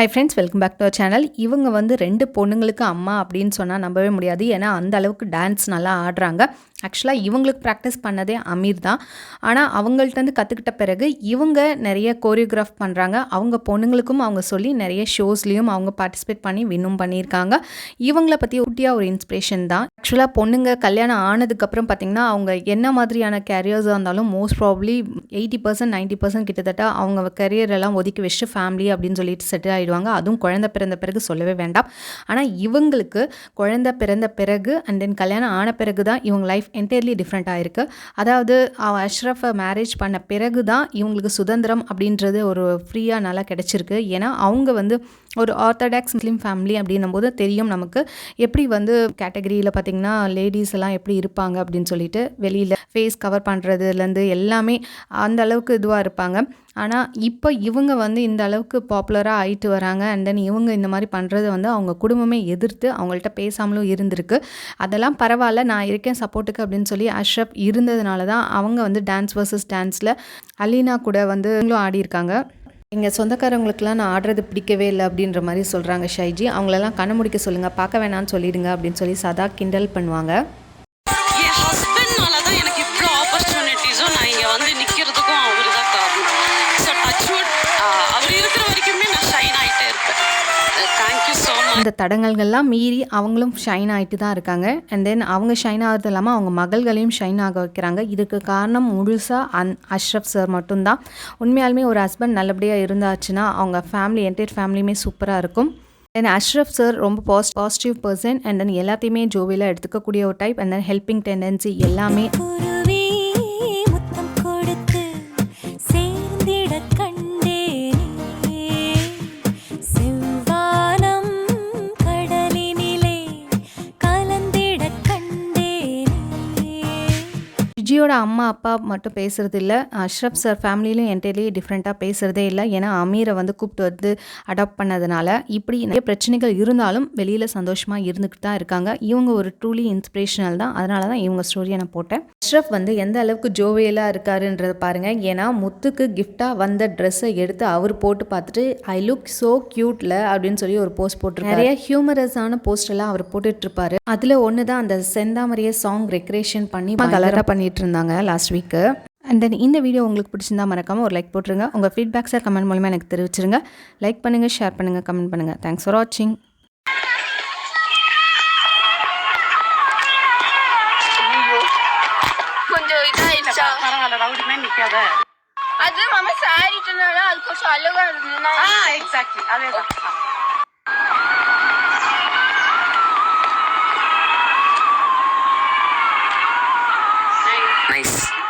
High friends, welcome back to our channel. இவங்க வந்து 2 பொண்ணுங்களுக்கு அம்மா அப்படின்னு சொன்னால் நம்பவே முடியாது. ஏன்னா அந்த அளவுக்கு டான்ஸ் நல்லா ஆடுறாங்க. ஆக்சுவலாக இவங்களுக்கு ப்ராக்டிஸ் பண்ணதே அமீர் தான். ஆனால் அவங்கள்ட்டேருந்து கற்றுக்கிட்ட பிறகு இவங்க நிறைய கோரியோகிராஃப் பண்ணுறாங்க. அவங்க பொண்ணுங்களுக்கும் அவங்க சொல்லி நிறைய ஷோஸ்லேயும் அவங்க பார்ட்டிசிபேட் பண்ணி வின்னும் பண்ணியிருக்காங்க. இவங்கள பற்றி குட்டியாக ஒரு இன்ஸ்பிரேஷன் தான். ஆக்சுவலாக பொண்ணுங்க கல்யாணம் ஆனதுக்கப்புறம் பார்த்திங்கன்னா அவங்க என்ன மாதிரியான கேரியர்ஸாக இருந்தாலும் மோஸ்ட் ப்ராபப்ளி 80% 90% கிட்டத்தட்ட அவங்க கரியர் எல்லாம் ஒதுக்கி வச்சுட்டு ஃபேமிலி அப்படின்னு சொல்லிட்டு செட்டில் ஆகிடுவாங்க. அதுவும் குழந்தை பிறந்த பிறகு சொல்லவே வேண்டாம். ஆனால் இவங்களுக்கு குழந்தை பிறந்த பிறகு அண்ட் தென் கல்யாணம் ஆன பிறகு தான் இவங்க லைஃப் என்டையர்லி டிஃப்ரெண்ட்டாக இருக்குது. அதாவது அஷ்ரஃபை மேரேஜ் பண்ண பிறகு தான் இவங்களுக்கு சுதந்திரம் அப்படின்றது ஒரு ஃப்ரீயாக நல்லா கிடச்சிருக்கு. ஏன்னா அவங்க வந்து ஒரு ஆர்த்தடாக்ஸ் முஸ்லீம் ஃபேமிலி அப்படின்னும் போது தெரியும் நமக்கு எப்படி வந்து கேட்டகரியில் பார்த்திங்கன்னா லேடிஸ் எல்லாம் எப்படி இருப்பாங்க அப்படின்னு சொல்லிட்டு வெளியில் ஃபேஸ் கவர் பண்ணுறதுலேருந்து எல்லாமே அந்த அளவுக்கு இதுவாக இருப்பாங்க. ஆனால் இப்போ இவங்க வந்து இந்த அளவுக்கு பாப்புலராக ஆகிட்டு வராங்க. அண்ட் தென் இவங்க இந்த மாதிரி பண்ணுறது வந்து அவங்க குடும்பமே எதிர்த்து அவங்கள்ட்ட பேசாமலும் இருந்திருக்கு. அதெல்லாம் பரவாயில்ல, நான் இருக்கேன் சப்போர்ட்டுக்கு அப்படின்னு சொல்லி அஷ்ரஃப் இருந்ததுனால தான் அவங்க வந்து டான்ஸ் வர்சஸ் டான்ஸில் அலீனா கூட வந்து ஆடியிருக்காங்க. எங்கள் சொந்தக்காரவங்களுக்குலாம் நான் ஆடுறது பிடிக்கவே இல்லை அப்படின்ற மாதிரி சொல்கிறாங்க ஷைஜி. அவங்களெல்லாம் கண்ண முடிக்க சொல்லுங்கள், பார்க்க வேணான்னு சொல்லிடுங்க அப்படின்னு சொல்லி சதா கிண்டல் பண்ணுவாங்க. இந்த தடங்கல்கள்லாம் மீறி அவங்களும் ஷைன் ஆகிட்டு தான் இருக்காங்க. அண்ட் தென் அவங்க ஷைன் ஆகிறது இல்லாமல் அவங்க மகள்களையும் ஷைன் ஆக வைக்கிறாங்க. இதுக்கு காரணம் முழுசாக அஷ்ரஃப் சார் மட்டும்தான். உண்மையாலுமே ஒரு ஹஸ்பண்ட் நல்லபடியாக இருந்தாச்சுன்னா அவங்க ஃபேமிலி என்டையர் ஃபேமிலியுமே சூப்பராக இருக்கும். தென் அஷ்ரஃப் சார் ரொம்ப பாசிட்டிவ் பர்சன். அண்ட் தென் எல்லாத்தையுமே ஜோவியில் எடுத்துக்கக்கூடிய ஒரு type. And then helping tendency எல்லாமே. விஜயோட அம்மா அப்பா மட்டும் பேசுகிறது இல்லை, அஷ்ரஃப் சார் ஃபேமிலியிலும் என்டையர்லி டிஃப்ரெண்ட்டாக பேசுகிறதே இல்லை. ஏன்னா அமீரை வந்து கூப்பிட்டு வந்து அடாப்ட் பண்ணதுனால இப்படி நிறைய பிரச்சனைகள் இருந்தாலும் வெளியில் சந்தோஷமாக இருந்துக்கிட்டு தான் இருக்காங்க. இவங்க ஒரு ட்ரூலி இன்ஸ்பிரேஷனல் தான். அதனால தான் இவங்க ஸ்டோரியை நான் போட்டேன். அஷ்ரஃப் வந்து எந்த அளவுக்கு ஜோவியலாக இருக்காருன்றதை பாருங்கள். ஏன்னா முத்துக்கு கிஃப்டாக வந்த ட்ரெஸ்ஸை எடுத்து அவர் போட்டு பார்த்துட்டு ஐ லுக் ஸோ க்யூட்ல அப்படின்னு சொல்லி ஒரு போஸ்ட் போட்டிருக்காரு. நிறைய ஹியூமரஸான போஸ்டெல்லாம் அவர் போட்டுட்ருப்பாரு. அதில் ஒன்று தான் அந்த செந்தாமரையை சாங் ரெக்ரேஷன் பண்ணி கலராக பண்ணிட்டு இருந்தாங்க லாஸ்ட் வீக்கு. அண்ட் தென் இந்த வீடியோ உங்களுக்கு பிடிச்சிருந்தா மறக்காமல் ஒரு லைக் போட்டுருங்க. உங்கள் ஃபீட்பேக்ஸை கமெண்ட் மூலமாக எனக்கு தெரிவிச்சிருங்க. லைக் பண்ணுங்கள், ஷேர் பண்ணுங்கள், கமெண்ட் பண்ணுங்கள். தேங்க்ஸ் ஃபார் வாட்சிங். கொஞ்சம் இதாயிடுச்சா? பரவாயில்ல, ரவுடிமே நிற்காத. அது மாமா சாரி சொன்னால அது கொஞ்சம் அழகா இருந்ததுன்னா எக்ஸாக்ட்லி அதேதான். Nice.